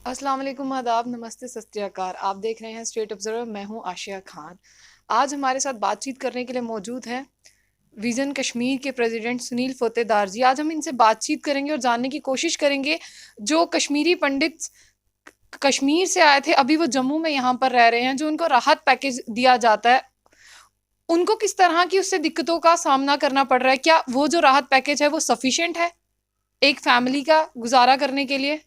अस्सलाम वालेकुम, आदाब, नमस्ते, सत श्री अकाल। आप देख रहे हैं स्टेट ऑब्जर्वर। मैं हूं आशिया खान। आज हमारे साथ बातचीत करने के लिए मौजूद हैं विजन कश्मीर के प्रेसिडेंट सुनील फोतेदार जी। आज हम इनसे बातचीत करेंगे और जानने की कोशिश करेंगे जो कश्मीरी पंडित कश्मीर से आए थे, अभी वो जम्मू में यहाँ पर रह रहे हैं, जो उनको राहत पैकेज दिया जाता है, उनको किस तरह की उससे दिक्कतों का सामना करना पड़ रहा है। क्या वो जो राहत पैकेज है वो सफिशिएंट है एक फैमिली का गुजारा करने के लिए,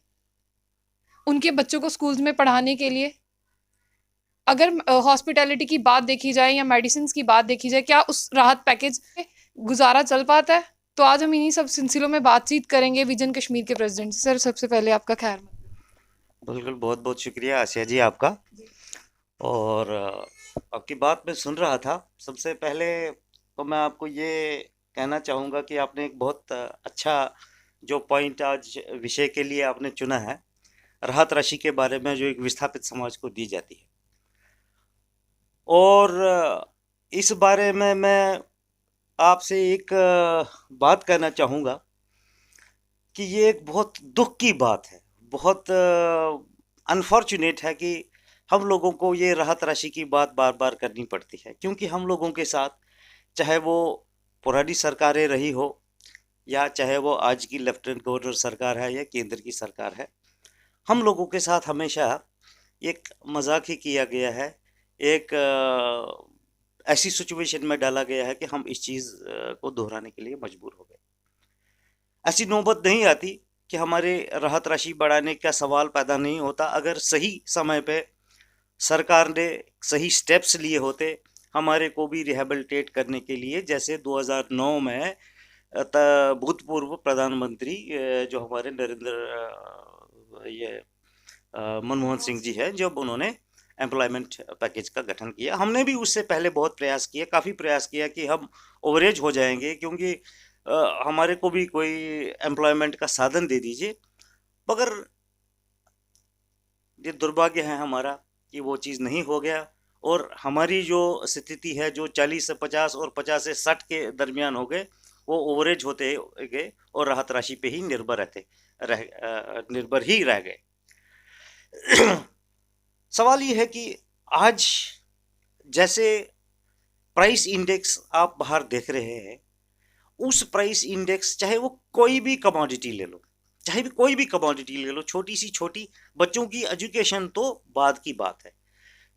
उनके बच्चों को स्कूल्स में पढ़ाने के लिए? अगर हॉस्पिटैलिटी की बात देखी जाए या मेडिसिन की बात देखी जाए, क्या उस राहत पैकेज से गुजारा चल पाता है? तो आज हम इन्हीं सब सिलसिलों में बातचीत करेंगे विजन कश्मीर के प्रेसिडेंट से। सर, सबसे पहले आपका खैर मकदम। बिल्कुल, बहुत बहुत शुक्रिया आसिया जी आपका। जी। और आपकी बात मैं सुन रहा था। सबसे पहले तो मैं आपको ये कहना चाहूँगा कि आपने एक बहुत अच्छा जो पॉइंट आज विषय के लिए आपने चुना है, राहत राशि के बारे में जो एक विस्थापित समाज को दी जाती है। और इस बारे में मैं आपसे एक बात कहना चाहूँगा कि ये एक बहुत दुख की बात है, बहुत अनफॉर्चुनेट है कि हम लोगों को ये राहत राशि की बात बार बार करनी पड़ती है, क्योंकि हम लोगों के साथ, चाहे वो पुरानी सरकारें रही हो या चाहे वो आज की लेफ्टिनेंट गवर्नर सरकार है या केंद्र की सरकार है, हम लोगों के साथ हमेशा एक मजाक ही किया गया है। एक ऐसी सिचुएशन में डाला गया है कि हम इस चीज़ को दोहराने के लिए मजबूर हो गए। ऐसी नौबत नहीं आती कि हमारे राहत राशि बढ़ाने का सवाल पैदा नहीं होता अगर सही समय पे सरकार ने सही स्टेप्स लिए होते हमारे को भी रिहेबिलिटेट करने के लिए। जैसे 2009 में भूतपूर्व प्रधानमंत्री जो हमारे नरेंद्र मनमोहन सिंह जी हैं, जब उन्होंने एम्प्लॉयमेंट पैकेज का गठन किया, हमने भी उससे पहले बहुत प्रयास किए, काफ़ी प्रयास किया कि हम ओवरेज हो जाएंगे, क्योंकि हमारे को भी कोई एम्प्लॉयमेंट का साधन दे दीजिए। मगर ये दुर्भाग्य है हमारा कि वो चीज़ नहीं हो गया। और हमारी जो स्थिति है, जो 40 से 50 और 50 से 60 के दरमियान हो गए, वो ओवरेज होते गए और राहत राशि पे ही निर्भर ही रह गए। सवाल ये है कि आज जैसे प्राइस इंडेक्स आप बाहर देख रहे हैं, उस प्राइस इंडेक्स, चाहे वो कोई भी कमोडिटी ले लो, चाहे भी कोई भी कमोडिटी ले लो, छोटी सी छोटी, बच्चों की एजुकेशन तो बाद की बात है,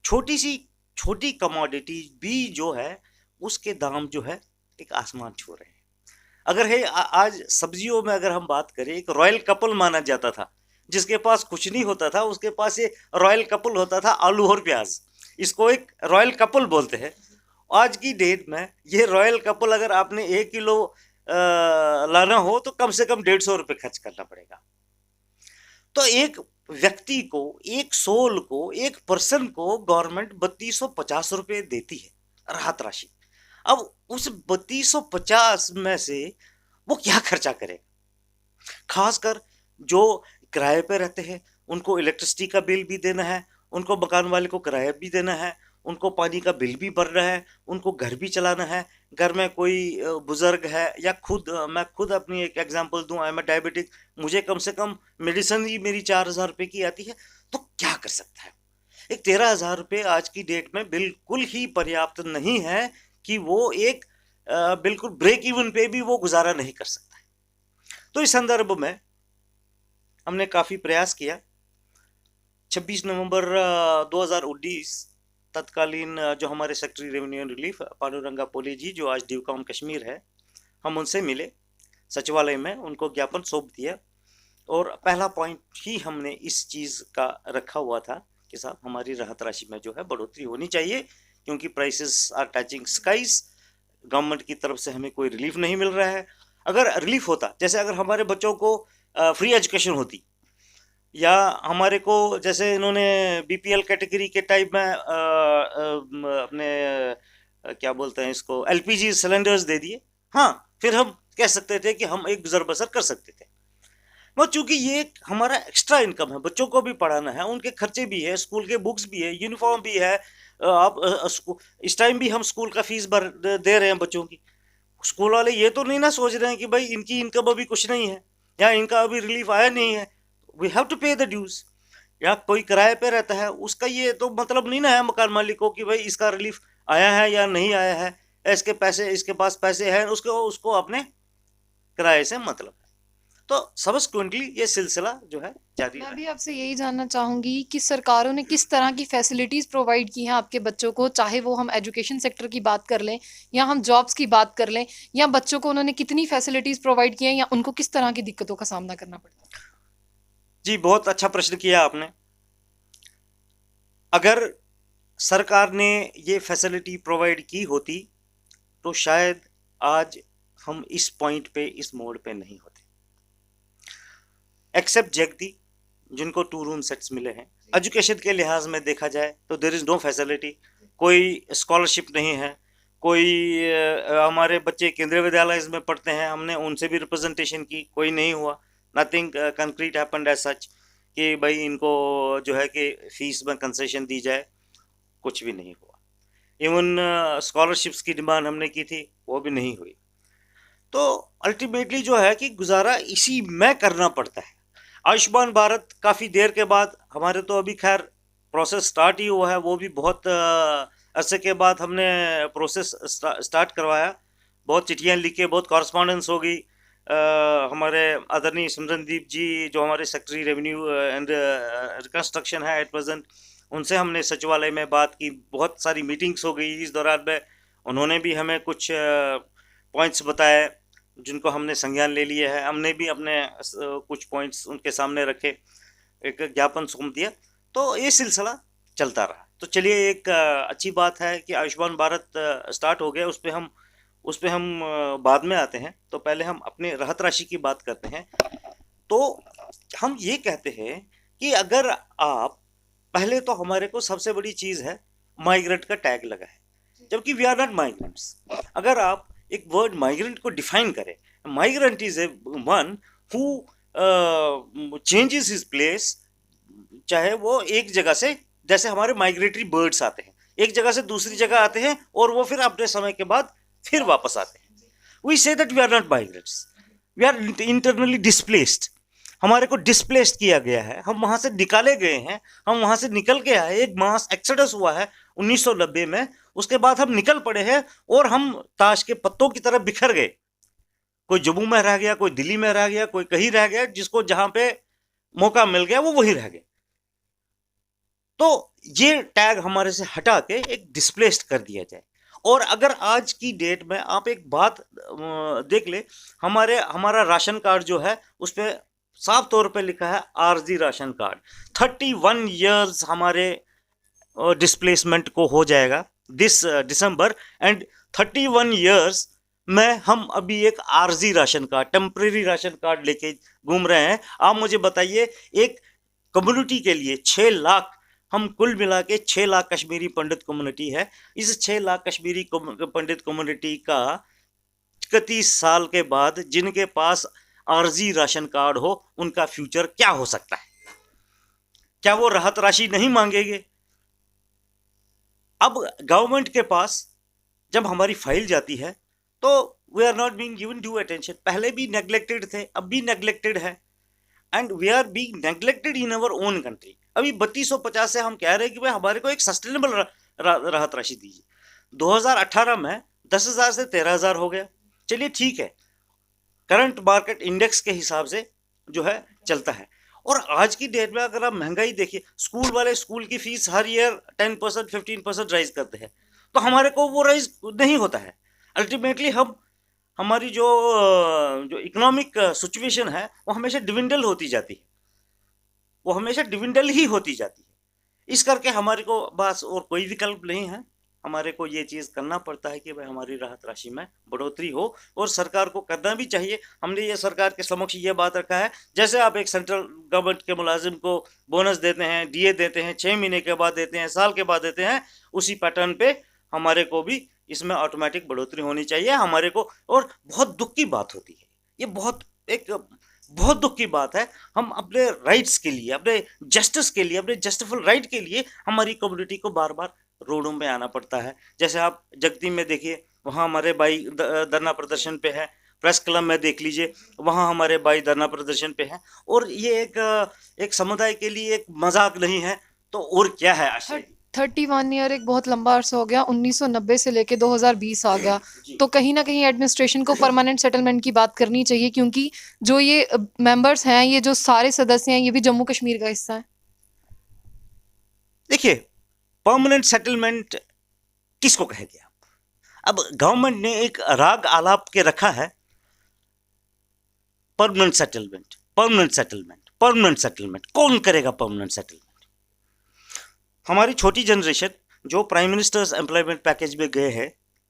छोटी सी छोटी कमोडिटी भी जो है उसके दाम जो है एक आसमान छू रहे हैं। अगर है आज सब्जियों में अगर हम बात करें, एक रॉयल कपल माना जाता था, जिसके पास कुछ नहीं होता था उसके पास ये रॉयल कपल होता था, आलू और प्याज। इसको एक रॉयल कपल बोलते हैं। आज की डेट में ये रॉयल कपल अगर आपने 1 किलो लाना हो तो कम से कम 150 रुपये खर्च करना पड़ेगा। तो एक व्यक्ति को, एक सोल को, एक पर्सन को गवर्नमेंट 3250 रुपये देती है राहत राशि। अब उस 3250 में से वो क्या खर्चा करेगा? खासकर जो किराए पे रहते हैं, उनको इलेक्ट्रिसिटी का बिल भी देना है, उनको मकान वाले को किराया भी देना है, उनको पानी का बिल भी भरना है, उनको घर भी चलाना है। घर में कोई बुजुर्ग है या खुद मैं खुद अपनी एक एग्जांपल दूं, आई एम डायबिटिक, मुझे कम से कम मेडिसिन ही मेरी 4000 रुपये की आती है, तो क्या कर सकता है? एक 13000 रुपये आज की डेट में बिल्कुल ही पर्याप्त नहीं है कि वो एक बिल्कुल ब्रेक इवन पे भी वो गुजारा नहीं कर सकता है। तो इस संदर्भ में हमने काफ़ी प्रयास किया। 26 नवंबर 2019 तत्कालीन जो हमारे secretary revenue and relief Panduranga Poli ji, जो आज ड्यूकॉम कश्मीर है, हम उनसे मिले सचिवालय में, उनको ज्ञापन सौंप दिया। और पहला पॉइंट ही हमने इस चीज़ का रखा हुआ था कि साहब हमारी राहत राशि में जो है बढ़ोतरी होनी चाहिए, क्योंकि prices are touching skies. Government की तरफ से हमें कोई रिलीफ नहीं मिल रहा है। अगर रिलीफ होता, जैसे अगर हमारे बच्चों को फ्री एजुकेशन होती, या हमारे को जैसे इन्होंने बीपीएल कैटेगरी के टाइप में अपने क्या बोलते हैं इसको, एलपीजी सिलेंडर्स दे दिए, हाँ, फिर हम कह सकते थे कि हम एक गुजर बसर कर सकते थे। वो चूंकि ये एक हमारा एक्स्ट्रा इनकम है, बच्चों को भी पढ़ाना है, उनके खर्चे भी है, स्कूल के बुक्स भी है, यूनिफॉर्म भी है। आप इस टाइम भी हम स्कूल का फीस भर दे रहे हैं बच्चों की। स्कूल वाले ये तो नहीं ना सोच रहे हैं कि भाई इनकी इनकम अभी कुछ नहीं है या इनका अभी रिलीफ आया नहीं है, वी हैव टू पे द ड्यूज। या कोई किराए पे रहता है, उसका ये तो मतलब नहीं ना है मकान मालिक को कि भाई इसका रिलीफ आया है या नहीं आया है, इसके पैसे, इसके पास पैसे हैं, उसको उसको अपने किराए से मतलब है। तो सबसिक्वेंटली ये सिलसिला जो है जारी मैं रहा। भी आपसे यही जानना चाहूंगी कि सरकारों ने किस तरह की फैसिलिटीज प्रोवाइड की हैं आपके बच्चों को, चाहे वो हम एजुकेशन सेक्टर की बात कर लें या हम जॉब्स की बात कर लें, या बच्चों को उन्होंने कितनी फैसिलिटीज प्रोवाइड की हैं या उनको किस तरह की दिक्कतों का सामना करना पड़ता है। जी, बहुत अच्छा प्रश्न किया आपने। अगर सरकार ने ये फैसिलिटी प्रोवाइड की होती तो शायद आज हम इस पॉइंट पे, इस मोड पे नहीं होते। एक्सेप्ट जगती, जिनको 2 रूम सेट्स मिले हैं। एजुकेशन के लिहाज में देखा जाए तो देर इज़ नो फैसिलिटी, कोई स्कॉलरशिप नहीं है, कोई हमारे बच्चे केंद्रीय विद्यालय में पढ़ते हैं, हमने उनसे भी रिप्रेजेंटेशन की, कोई नहीं हुआ। Nothing concrete happened as such कि भाई इनको जो है कि फीस में कंसेशन दी जाए, कुछ भी नहीं हुआ। इवन स्कॉलरशिप्स की डिमांड हमने की थी, वो भी नहीं हुई। तो अल्टीमेटली जो है कि गुजारा इसी में करना पड़ता है। आयुष्मान भारत काफ़ी देर के बाद, हमारे तो अभी खैर प्रोसेस स्टार्ट ही हुआ है, वो भी बहुत अरसे के बाद हमने प्रोसेस स्टार्ट करवाया। बहुत चिट्ठियाँ लिखे, बहुत कॉरस्पॉन्डेंस हो गई। हमारे आदरणीय सिमरनदीप जी जो हमारे सेक्रेटरी रेवेन्यू एंड रिकंस्ट्रक्शन है एट प्रेजेंट, उनसे हमने सचिवालय में बात की, बहुत सारी मीटिंग्स हो गई इस दौरान में। उन्होंने भी हमें कुछ पॉइंट्स बताए जिनको हमने संज्ञान ले लिए है। हमने भी अपने कुछ पॉइंट्स उनके सामने रखे, एक ज्ञापन सौंप दिया, तो ये सिलसिला चलता रहा। तो चलिए, एक अच्छी बात है कि आयुष्मान भारत स्टार्ट हो गया, उस पे हम बाद में आते हैं। तो पहले हम अपने राहत राशि की बात करते हैं। तो हम ये कहते हैं कि अगर आप, पहले तो हमारे को सबसे बड़ी चीज़ है माइग्रेंट का टैग लगा है, जबकि वी आर नॉट माइग्रेंट्स। अगर आप एक वर्ड माइग्रेंट को डिफाइन करें, migrant is a one who changes his place, चाहे वो एक जगह से, जैसे हमारे माइग्रेटरी बर्ड्स आते हैं, एक जगह से दूसरी जगह आते हैं और वो फिर अपने समय के बाद फिर वापस आते हैं। We say that we are not migrants, we are internally displaced. हमारे को डिस्प्लेस्ड किया गया है, हम वहां से निकाले गए हैं, हम वहां से निकल के आए। एक मास एक्सोडस हुआ है 1990 में, उसके बाद हम निकल पड़े हैं और हम ताश के पत्तों की तरह बिखर गए। कोई जम्मू में रह गया, कोई दिल्ली में रह गया, कोई कहीं रह गया, जिसको जहां पे मौका मिल गया वो वहीं रह गया। तो ये टैग हमारे से हटा के एक डिस्प्लेस्ड कर दिया जाए। और अगर आज की डेट में आप एक बात देख ले, हमारा राशन कार्ड जो है उस पर साफ तौर पे लिखा है आरजी राशन कार्ड। 31 ईयर्स हमारे डिस्प्लेसमेंट को हो जाएगा दिस दिसंबर, एंड 31 ईयर्स में हम अभी एक आरजी ration card, temporary ration card लेके घूम रहे हैं। आप मुझे बताइए, एक कम्युनिटी के लिए 6 लाख, हम कुल मिला के 6 लाख कश्मीरी पंडित कम्युनिटी है, इस 6 लाख कश्मीरी पंडित कम्युनिटी का 31 साल के बाद जिनके पास आरजी राशन कार्ड हो, उनका फ्यूचर क्या हो सकता है? क्या वो राहत राशि नहीं मांगेंगे? अब गवर्नमेंट के पास जब हमारी फाइल जाती है तो we are not being given due attention. पहले भी नेग्लेक्टेड थे, अब भी नेग्लेक्टेड है, and we are being neglected in our own country. अभी 3250 से हम कह रहे हैं कि भाई हमारे को एक सस्टेनेबल राहत राशि दीजिए। 2018 में 10,000 से 13,000 हो गया। चलिए ठीक है, करंट मार्केट इंडेक्स के हिसाब से जो है चलता है। और आज की डेट में अगर आप महंगाई देखिए, स्कूल वाले स्कूल की फीस हर ईयर 10% 15% राइज करते हैं, तो हमारे को वो राइज नहीं होता है। अल्टीमेटली हमारी जो जो इकोनॉमिक सिचुएशन है वो हमेशा डिविंडल होती जाती है, वो हमेशा डिविंडल ही होती जाती है। इस करके हमारे को बस और कोई विकल्प नहीं है, हमारे को ये चीज़ करना पड़ता है कि भाई हमारी राहत राशि में बढ़ोतरी हो, और सरकार को करना भी चाहिए। हमने ये सरकार के समक्ष ये बात रखा है, जैसे आप एक सेंट्रल गवर्नमेंट के मुलाजिम को बोनस देते हैं, डीए देते हैं, 6 महीने के बाद देते हैं, साल के बाद देते हैं, उसी पैटर्न पे हमारे को भी इसमें ऑटोमेटिक बढ़ोतरी होनी चाहिए हमारे को। और बहुत दुख की बात होती है, ये बहुत दुख की बात है, हम अपने राइट्स के लिए, अपने जस्टिस के लिए, अपने जस्टिफुल राइट के लिए हमारी कम्युनिटी को बार बार रोडों में आना पड़ता है। जैसे आप जगती में देखिए, वहाँ हमारे भाई धरना प्रदर्शन पे है, प्रेस क्लब में देख लीजिए, वहाँ हमारे भाई धरना प्रदर्शन पे हैं। और ये एक समुदाय के लिए एक मजाक नहीं है, तो और क्या है आशा जी? 31 ईयर एक बहुत लंबा अरसा हो गया। 1990 से लेके 2020 आ गया, जी तो कहीं ना कहीं एडमिनिस्ट्रेशन को परमानेंट सेटलमेंट की बात करनी चाहिए, क्योंकि जो ये मेंबर्स हैं, ये जो सारे सदस्य हैं, ये भी जम्मू कश्मीर का हिस्सा है। देखिए, परमानेंट सेटलमेंट किसको कहे गया? अब गवर्नमेंट ने एक राग आलाप के रखा है, permanent settlement, permanent settlement, permanent settlement. कौन करेगा परमानेंट सेटलमेंट? हमारी छोटी जनरेशन जो प्राइम मिनिस्टर्स एम्प्लॉयमेंट पैकेज में गए हैं,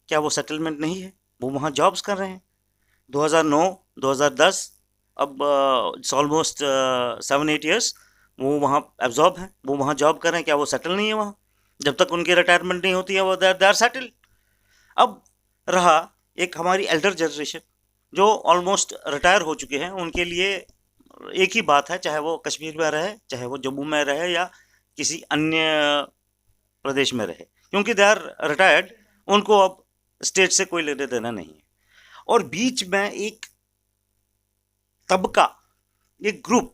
क्या वो सेटलमेंट नहीं है? वो वहाँ जॉब्स कर रहे हैं। 2009, 2010, अब ऑलमोस्ट 7-8 ईयर्स वो वहाँ एब्जॉर्ब हैं, वो वहाँ जॉब कर रहे हैं। क्या वो सेटल नहीं है वहाँ? जब तक उनकी रिटायरमेंट नहीं होती है वो दे आर सेटल। अब रहा एक हमारी एल्डर जनरेशन जो ऑलमोस्ट रिटायर हो चुके हैं, उनके लिए एक ही बात है, चाहे वो कश्मीर में रहे, चाहे वो जम्मू में रहे या किसी अन्य प्रदेश में रहे, क्योंकि दे आर रिटायर्ड, उनको अब स्टेट से कोई लेने देना नहीं है। और बीच में एक तबका, एक ग्रुप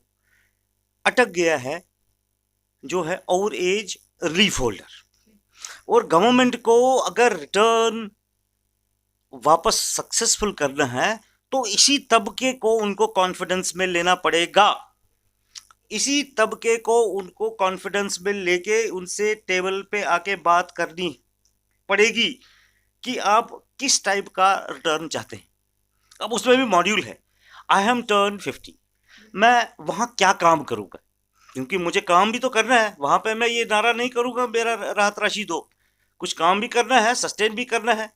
अटक गया है, जो है ओवर एज रिलीफ होल्डर। और गवर्नमेंट को अगर रिटर्न वापस सक्सेसफुल करना है तो इसी तबके को उनको कॉन्फिडेंस में लेना पड़ेगा। इसी तबके को उनको कॉन्फिडेंस में लेके उनसे टेबल पे आके बात करनी पड़ेगी कि आप किस टाइप का रिटर्न चाहते हैं। अब उसमें भी मॉड्यूल है, आई एम टर्न 50, मैं वहाँ क्या काम करूँगा, क्योंकि मुझे काम भी तो करना है। वहाँ पे मैं ये नारा नहीं करूँगा मेरा राहत राशि दो, कुछ काम भी करना है, सस्टेन भी करना है।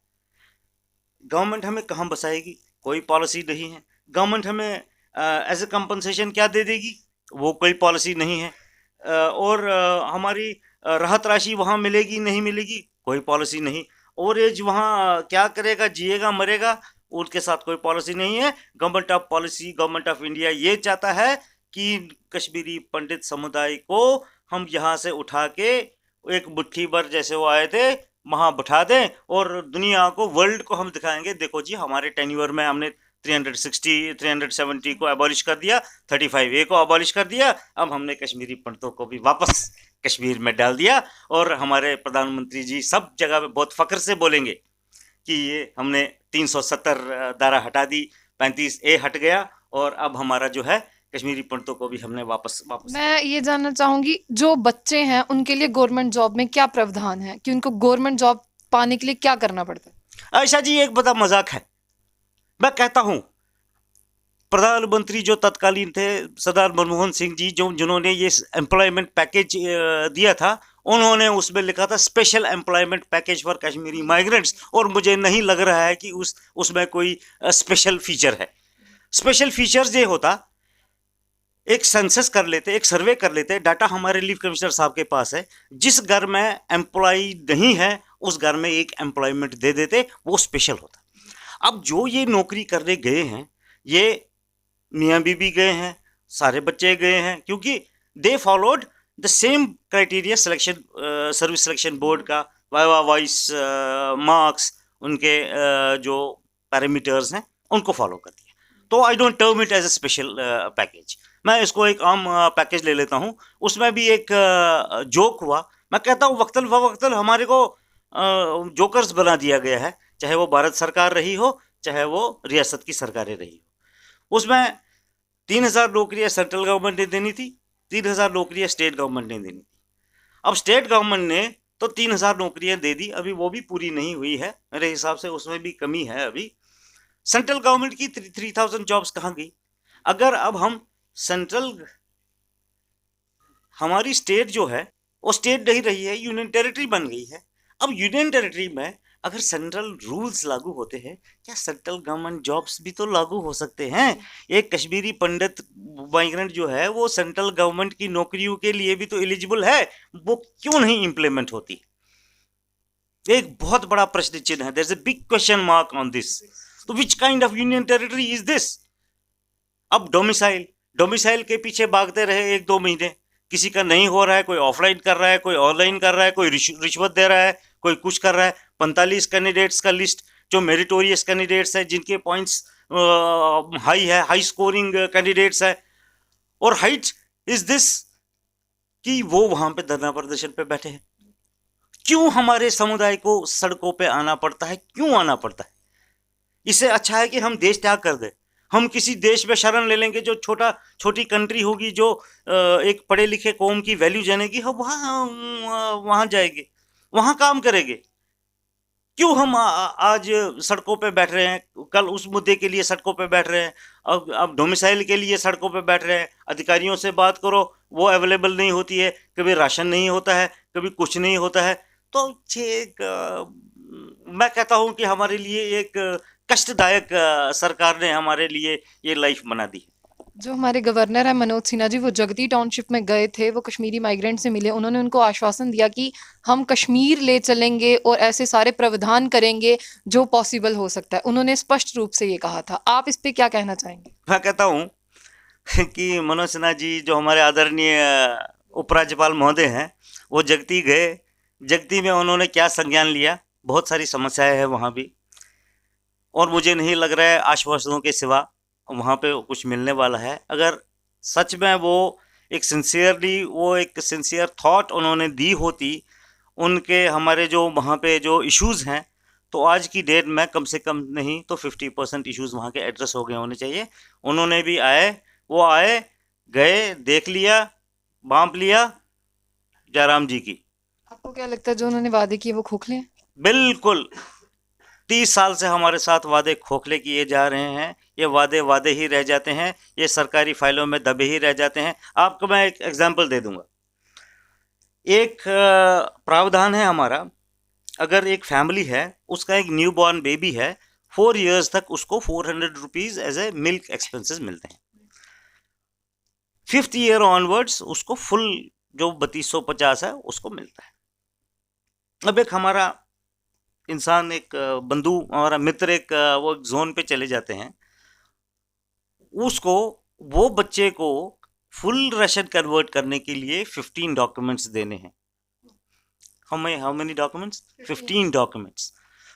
गवर्नमेंट हमें कहाँ बसाएगी? कोई पॉलिसी नहीं है। गवर्नमेंट हमें एज ए कंपनसेशन क्या दे देगी? वो कोई पॉलिसी नहीं है। और हमारी राहत राशि वहाँ मिलेगी नहीं मिलेगी? कोई पॉलिसी नहीं। ओवर एज वहाँ क्या करेगा, जिएगा मरेगा, उनके साथ कोई पॉलिसी नहीं है। Government of policy, government of India ये चाहता है कि कश्मीरी पंडित समुदाय को हम यहाँ से उठा के एक मुट्ठी भर जैसे वो आए थे वहाँ बैठा दें, और दुनिया को, वर्ल्ड को हम दिखाएंगे, देखो जी हमारे टेन्योर में हमने 360 370 को अबॉलिश कर दिया, 35A को अबॉलिश कर दिया, अब हमने कश्मीरी पंडितों को भी वापस कश्मीर में डाल दिया। और हमारे प्रधानमंत्री जी सब जगह पे बहुत फख्र से बोलेंगे कि ये हमने 370 धारा हटा दी, 35A हट गया, और अब हमारा जो है कश्मीरी पंडितों को भी हमने वापस। मैं ये जानना चाहूंगी, जो बच्चे हैं उनके लिए गवर्नमेंट जॉब में क्या प्रावधान है, कि उनको गवर्नमेंट जॉब पाने के लिए क्या करना पड़ता है? आयशा जी, एक बड़ा मजाक है। मैं कहता हूं, प्रधानमंत्री जो तत्कालीन थे सरदार मनमोहन सिंह जी, जो जिन्होंने ये एम्प्लॉयमेंट पैकेज दिया था, उन्होंने उसमें लिखा था special employment package for Kashmiri migrants, और मुझे नहीं लग रहा है कि उसमें कोई स्पेशल फीचर है। स्पेशल फीचर ये होता, एक सेंसस कर लेते, एक सर्वे कर लेते, डाटा हमारे रिलीफ कमिश्नर साहब के पास है, जिस घर में एम्प्लॉय नहीं है उस घर में एक एम्प्लॉयमेंट दे देते, वो स्पेशल होता। अब जो ये नौकरी करने गए हैं, ये मियाँ बीबी गए हैं, सारे बच्चे गए हैं, क्योंकि they followed the same criteria selection, service selection board का, वाइवा वाइस मार्क्स, उनके जो पैरामीटर्स हैं उनको फॉलो कर दिया। तो I don't term it as a special package, मैं इसको एक आम पैकेज ले लेता हूँ। उसमें भी एक जोक हुआ, मैं कहता हूँ वक्तन फवक्तन हमारे को जोकर्स बना दिया गया है, चाहे वो भारत सरकार रही हो, चाहे वो रियासत की सरकारें रही हो। उसमें 3000 नौकरियां सेंट्रल गवर्नमेंट ने देनी थी, 3000 नौकरियां स्टेट गवर्नमेंट ने देनी थी। अब स्टेट गवर्नमेंट ने तो 3000 नौकरियां दे दी, अभी वो भी पूरी नहीं हुई है, मेरे हिसाब से उसमें भी कमी है अभी। सेंट्रल गवर्नमेंट की 3000 जॉब्स कहाँ गई? अगर अब हम सेंट्रल, हमारी स्टेट जो है वो स्टेट नहीं रही है, यूनियन टेरिटरी बन गई है। अब यूनियन टेरिटरी में अगर सेंट्रल रूल्स लागू होते हैं, क्या सेंट्रल गवर्नमेंट जॉब्स भी तो लागू हो सकते हैं? एक कश्मीरी पंडित माइग्रेंट जो है वो सेंट्रल गवर्नमेंट की नौकरियों के लिए भी तो एलिजिबल है, वो क्यों नहीं इंप्लीमेंट होती? एक बहुत बड़ा प्रश्न चिन्ह है, there is a big question mark on this. तो which kind of union territory is this? अब डोमिसाइल के पीछे भागते रहे 1-2 महीने, किसी का नहीं हो रहा है, कोई ऑफलाइन कर रहा है, कोई ऑनलाइन कर रहा है, कोई रिश्वत दे रहा है, कोई कुछ कर रहा है। 45 कैंडिडेट्स का लिस्ट जो मेरिटोरियस कैंडिडेट्स है, जिनके पॉइंट्स हाई है, हाई स्कोरिंग कैंडिडेट्स है। और हाइट इज दिस कि वो वहां पे धरना प्रदर्शन पे बैठे हैं। क्यों हमारे समुदाय को सड़कों पे आना पड़ता है, क्यों आना पड़ता है? इससे अच्छा है कि हम देश त्याग कर दें। हम किसी देश में शरण ले लेंगे जो छोटी कंट्री होगी, जो एक पढ़े लिखे कौम की वैल्यू जानेगी, हम वहां जाएंगे, वहां काम करेंगे। क्यों हम आज सड़कों पे बैठ रहे हैं, कल उस मुद्दे के लिए सड़कों पे बैठ रहे हैं, अब डोमिसाइल के लिए सड़कों पे बैठ रहे हैं। अधिकारियों से बात करो, वो अवेलेबल नहीं होती है, कभी राशन नहीं होता है, कभी कुछ नहीं होता है। तो ये मैं कहता हूँ कि हमारे लिए एक कष्टदायक सरकार ने हमारे लिए ये लाइफ बना दी। जो हमारे गवर्नर है मनोज सिन्हा जी, वो जगती टाउनशिप में गए थे, वो कश्मीरी माइग्रेंट से मिले, उन्होंने उनको आश्वासन दिया कि हम कश्मीर ले चलेंगे और ऐसे सारे प्रावधान करेंगे जो पॉसिबल हो सकता है। उन्होंने स्पष्ट रूप से ये कहा था। आप इस पे क्या कहना चाहेंगे? मैं कहता हूँ कि मनोज सिन्हा जी जो हमारे आदरणीय उपराज्यपाल महोदय हैं, वो जगती गए। जगती में उन्होंने क्या संज्ञान लिया, बहुत सारी समस्याएं हैं वहाँ भी, और मुझे नहीं लग रहा है आश्वासनों के सिवा वहाँ पे कुछ मिलने वाला है। अगर सच में वो एक सिंसियर थॉट उन्होंने दी होती उनके हमारे जो वहाँ पे जो इश्यूज़ हैं, तो आज की डेट में कम से कम नहीं तो 50% इश्यूज़ वहाँ के एड्रेस हो गए होने चाहिए। उन्होंने भी आए गए, देख लिया, बांप लिया जयराम जी की। आपको क्या लगता है जो उन्होंने वादे किए वो खोखले हैं? बिल्कुल। 30 साल से हमारे साथ वादे खोखले किए जा रहे हैं। ये वादे ही रह जाते हैं, ये सरकारी फाइलों में दबे ही रह जाते हैं। आपको मैं एक एग्जांपल दे दूंगा। एक प्रावधान है हमारा, अगर एक फैमिली है, उसका एक न्यू बॉर्न बेबी है, 4 इयर्स तक उसको 400 rupees as a milk expenses मिलते हैं। 5th ईयर ऑनवर्ड्स उसको फुल जो 3250 है उसको मिलता है। अब एक हमारा इंसान, एक बंधु, हमारा मित्र, वो एक जोन पे चले जाते हैं, उसको वो बच्चे को फुल राशन कन्वर्ट करने के लिए 15 डॉक्यूमेंट्स देने हैं। How many documents? 15 documents.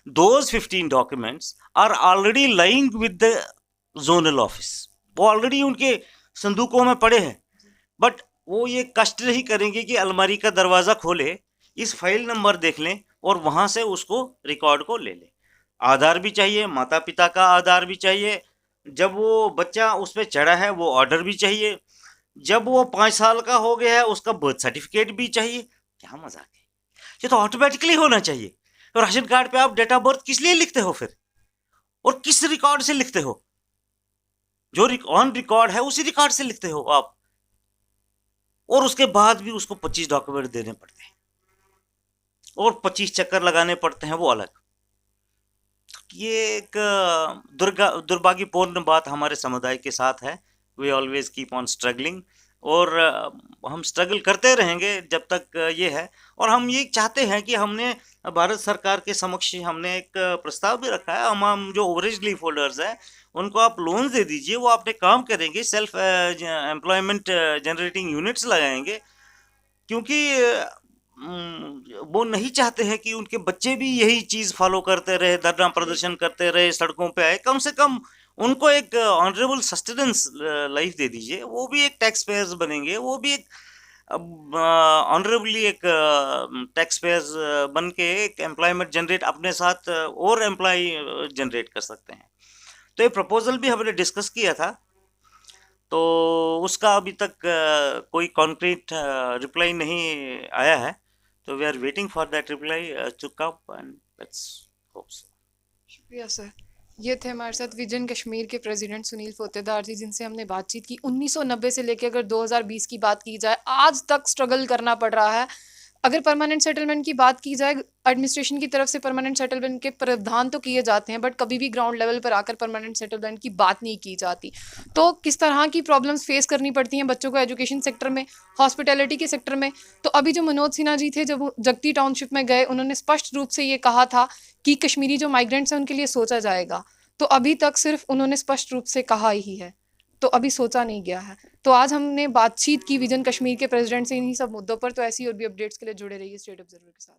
Those 15 documents are already lying with the zonal office. वो ऑलरेडी उनके संदूकों में पड़े हैं, बट वो ये कष्ट नहीं करेंगे कि अलमारी का दरवाज़ा खोले, इस फाइल नंबर देख लें और वहाँ से उसको रिकॉर्ड को ले लें। आधार भी चाहिए, माता पिता का आधार भी चाहिए, जब वो बच्चा उस पर चढ़ा है वो ऑर्डर भी चाहिए, जब वो 5 साल का हो गया है उसका बर्थ सर्टिफिकेट भी चाहिए। क्या मजाक है, ये तो ऑटोमेटिकली होना चाहिए। तो राशन कार्ड पे आप डेट ऑफ बर्थ किस लिए लिखते हो फिर, और किस रिकॉर्ड से लिखते हो? जो ऑन रिकॉर्ड है उसी रिकॉर्ड से लिखते हो आप, और उसके बाद भी उसको 25 डॉक्यूमेंट देने पड़ते हैं और 25 चक्कर लगाने पड़ते हैं, वो अलग। ये एक दुर्भाग्यपूर्ण बात हमारे समुदाय के साथ है। We always keep on struggling, और हम स्ट्रगल करते रहेंगे जब तक ये है। और हम ये चाहते हैं कि हमने भारत सरकार के समक्ष हमने एक प्रस्ताव भी रखा है, हम जो ओवरेज लीफ होल्डर्स हैं उनको आप लोन दे दीजिए, वो अपने काम करेंगे, सेल्फ एम्प्लॉयमेंट जनरेटिंग यूनिट्स लगाएंगे, क्योंकि वो नहीं चाहते हैं कि उनके बच्चे भी यही चीज़ फॉलो करते रहे, धरना प्रदर्शन करते रहे, सड़कों पे आए। कम से कम उनको एक ऑनरेबल सस्टेनेंस लाइफ दे दीजिए, वो भी एक टैक्स पेयर्स बनेंगे, वो भी एक ऑनरेबली एक टैक्स पेयर्स बन के एक एम्प्लॉयमेंट जनरेट अपने साथ और एम्प्लॉय जनरेट कर सकते हैं। तो ये प्रपोजल भी हमने डिस्कस किया था, तो उसका अभी तक कोई कॉन्क्रीट रिप्लाई नहीं आया है, तो we are waiting for that reply to come and let's hope so. शुक्रिया सर। ये थे हमारे साथ विजन कश्मीर के प्रेसिडेंट सुनील फोतेदार जी, जिनसे हमने बातचीत की। 1990 से लेकर अगर 2020 की बात की जाए, आज तक स्ट्रगल करना पड़ रहा है। अगर परमानेंट सेटलमेंट की बात की जाए, एडमिनिस्ट्रेशन की तरफ से परमानेंट सेटलमेंट के प्रावधान तो किए जाते हैं, बट कभी भी ग्राउंड लेवल पर आकर परमानेंट सेटलमेंट की बात नहीं की जाती। तो किस तरह की प्रॉब्लम्स फेस करनी पड़ती हैं बच्चों को एजुकेशन सेक्टर में, हॉस्पिटैलिटी के सेक्टर में। तो अभी जो मनोज सिन्हा जी थे, जब वो जगती टाउनशिप में गए, उन्होंने स्पष्ट रूप से ये कहा था कि कश्मीरी जो माइग्रेंट्स हैं उनके लिए सोचा जाएगा। तो अभी तक सिर्फ उन्होंने स्पष्ट रूप से कहा ही है, तो अभी सोचा नहीं गया है। तो आज हमने बातचीत की विजन कश्मीर के प्रेसिडेंट से इन्हीं सब मुद्दों पर। तो ऐसी और भी अपडेट्स के लिए जुड़े रहिए स्टेट ऑब्जर्वर के साथ।